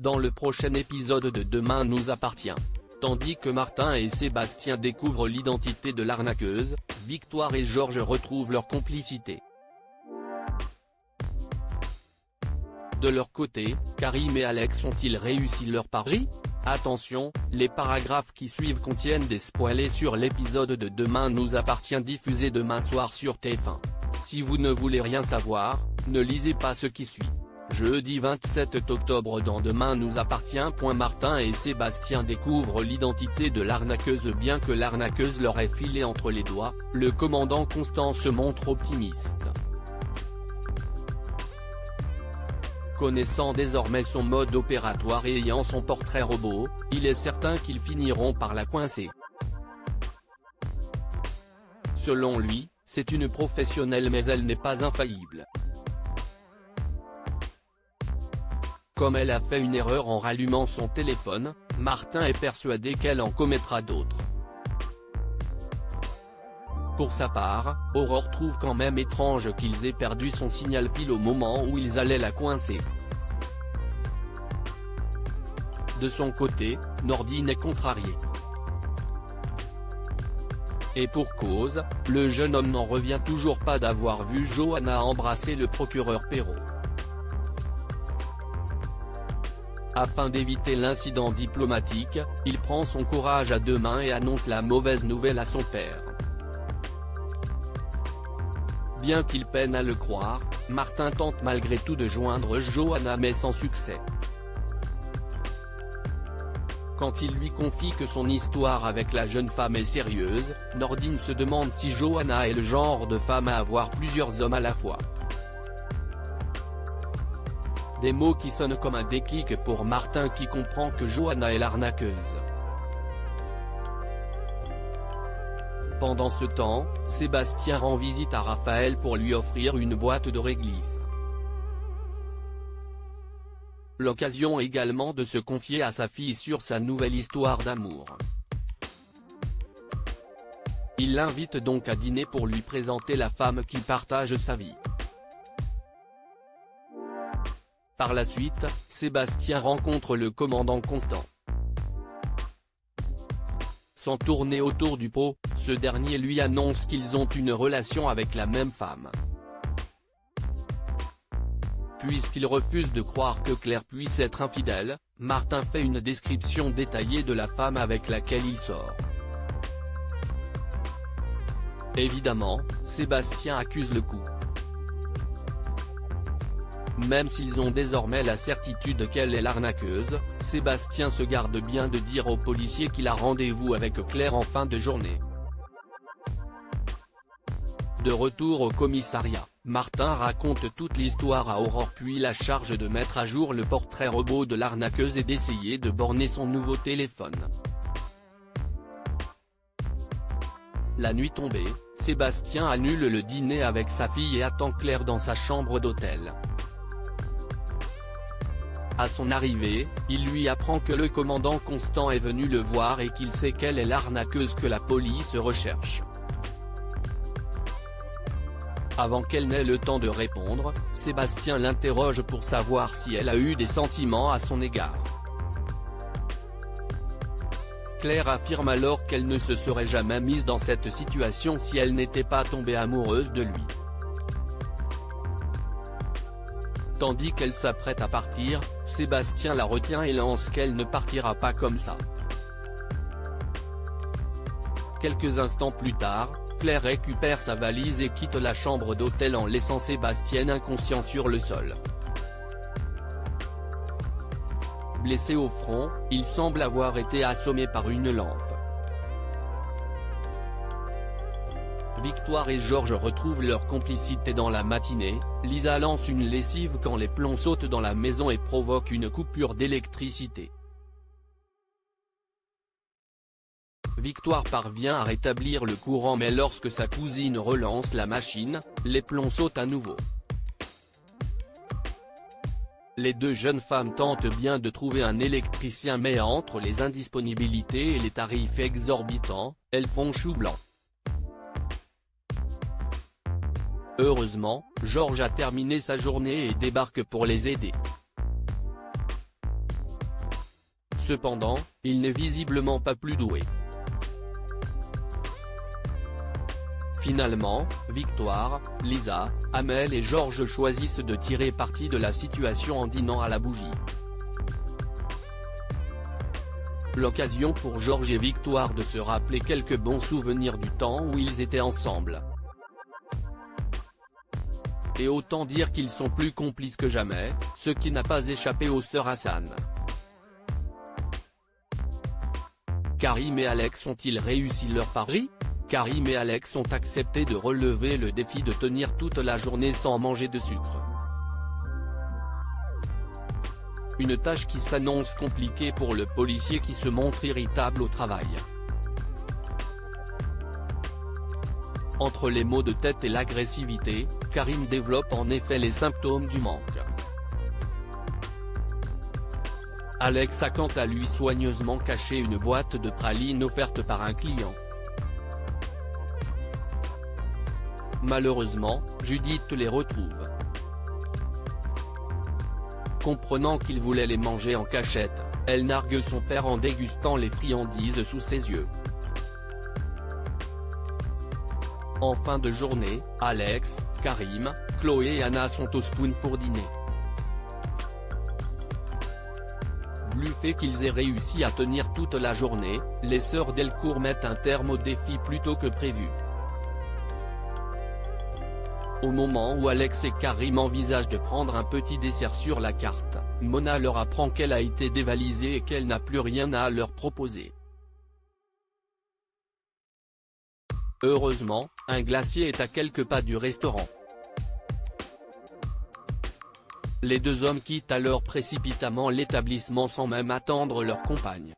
dans le prochain épisode de Demain nous appartient. Tandis que Martin et Sébastien découvrent l'identité de l'arnaqueuse, Victoire et Georges retrouvent leur complicité. De leur côté, Karim et Alex ont-ils réussi leur pari? Attention, les paragraphes qui suivent contiennent des spoilers sur l'épisode de Demain nous appartient diffusé demain soir sur TF1. Si vous ne voulez rien savoir, ne lisez pas ce qui suit. Jeudi 27 octobre dans Demain nous appartient. Martin et Sébastien découvrent l'identité de l'arnaqueuse. Bien que l'arnaqueuse leur ait filé entre les doigts, le commandant Constant se montre optimiste. Connaissant désormais son mode opératoire et ayant son portrait robot, il est certain qu'ils finiront par la coincer. Selon lui, c'est une professionnelle mais elle n'est pas infaillible. Comme elle a fait une erreur en rallumant son téléphone, Martin est persuadé qu'elle en commettra d'autres. Pour sa part, Aurore trouve quand même étrange qu'ils aient perdu son signal pile au moment où ils allaient la coincer. De son côté, Nordine est contrarié. Et pour cause, le jeune homme n'en revient toujours pas d'avoir vu Johanna embrasser le procureur Perrault. Afin d'éviter l'incident diplomatique, il prend son courage à deux mains et annonce la mauvaise nouvelle à son père. Bien qu'il peine à le croire, Martin tente malgré tout de joindre Johanna mais sans succès. Quand il lui confie que son histoire avec la jeune femme est sérieuse, Nordine se demande si Johanna est le genre de femme à avoir plusieurs hommes à la fois. Des mots qui sonnent comme un déclic pour Martin qui comprend que Johanna est l'arnaqueuse. Pendant ce temps, Sébastien rend visite à Raphaël pour lui offrir une boîte de réglisse. L'occasion également de se confier à sa fille sur sa nouvelle histoire d'amour. Il l'invite donc à dîner pour lui présenter la femme qui partage sa vie. Par la suite, Sébastien rencontre le commandant Constant. Sans tourner autour du pot, ce dernier lui annonce qu'ils ont une relation avec la même femme. Puisqu'il refuse de croire que Claire puisse être infidèle, Martin fait une description détaillée de la femme avec laquelle il sort. Évidemment, Sébastien accuse le coup. Même s'ils ont désormais la certitude qu'elle est l'arnaqueuse, Sébastien se garde bien de dire aux policiers qu'il a rendez-vous avec Claire en fin de journée. De retour au commissariat, Martin raconte toute l'histoire à Aurore puis la charge de mettre à jour le portrait robot de l'arnaqueuse et d'essayer de borner son nouveau téléphone. La nuit tombée, Sébastien annule le dîner avec sa fille et attend Claire dans sa chambre d'hôtel. À son arrivée, il lui apprend que le commandant Constant est venu le voir et qu'il sait qu'elle est l'arnaqueuse que la police recherche. Avant qu'elle n'ait le temps de répondre, Sébastien l'interroge pour savoir si elle a eu des sentiments à son égard. Claire affirme alors qu'elle ne se serait jamais mise dans cette situation si elle n'était pas tombée amoureuse de lui. Tandis qu'elle s'apprête à partir, Sébastien la retient et lance qu'elle ne partira pas comme ça. Quelques instants plus tard, Claire récupère sa valise et quitte la chambre d'hôtel en laissant Sébastien inconscient sur le sol. Blessé au front, il semble avoir été assommé par une lampe. Victoire et Georges retrouvent leur complicité dans la matinée, Lisa lance une lessive quand les plombs sautent dans la maison et provoque une coupure d'électricité. Victoire parvient à rétablir le courant mais lorsque sa cousine relance la machine, les plombs sautent à nouveau. Les deux jeunes femmes tentent bien de trouver un électricien mais entre les indisponibilités et les tarifs exorbitants, elles font chou blanc. Heureusement, Georges a terminé sa journée et débarque pour les aider. Cependant, il n'est visiblement pas plus doué. Finalement, Victoire, Lisa, Amel et Georges choisissent de tirer parti de la situation en dînant à la bougie. L'occasion pour Georges et Victoire de se rappeler quelques bons souvenirs du temps où ils étaient ensemble. Et autant dire qu'ils sont plus complices que jamais, ce qui n'a pas échappé aux sœurs Hassan. Karim et Alex ont-ils réussi leur pari? Karim et Alex ont accepté de relever le défi de tenir toute la journée sans manger de sucre. Une tâche qui s'annonce compliquée pour le policier qui se montre irritable au travail. Entre les maux de tête et l'agressivité, Karim développe en effet les symptômes du manque. Alex a quant à lui soigneusement caché une boîte de pralines offerte par un client. Malheureusement, Judith les retrouve. Comprenant qu'il voulait les manger en cachette, elle nargue son père en dégustant les friandises sous ses yeux. En fin de journée, Alex, Karim, Chloé et Anna sont au Spoon pour dîner. Bluffés qu'ils aient réussi à tenir toute la journée, les sœurs Delcourt mettent un terme au défi plus tôt que prévu. Au moment où Alex et Karim envisagent de prendre un petit dessert sur la carte, Mona leur apprend qu'elle a été dévalisée et qu'elle n'a plus rien à leur proposer. Heureusement, un glacier est à quelques pas du restaurant. Les deux hommes quittent alors précipitamment l'établissement sans même attendre leur compagne.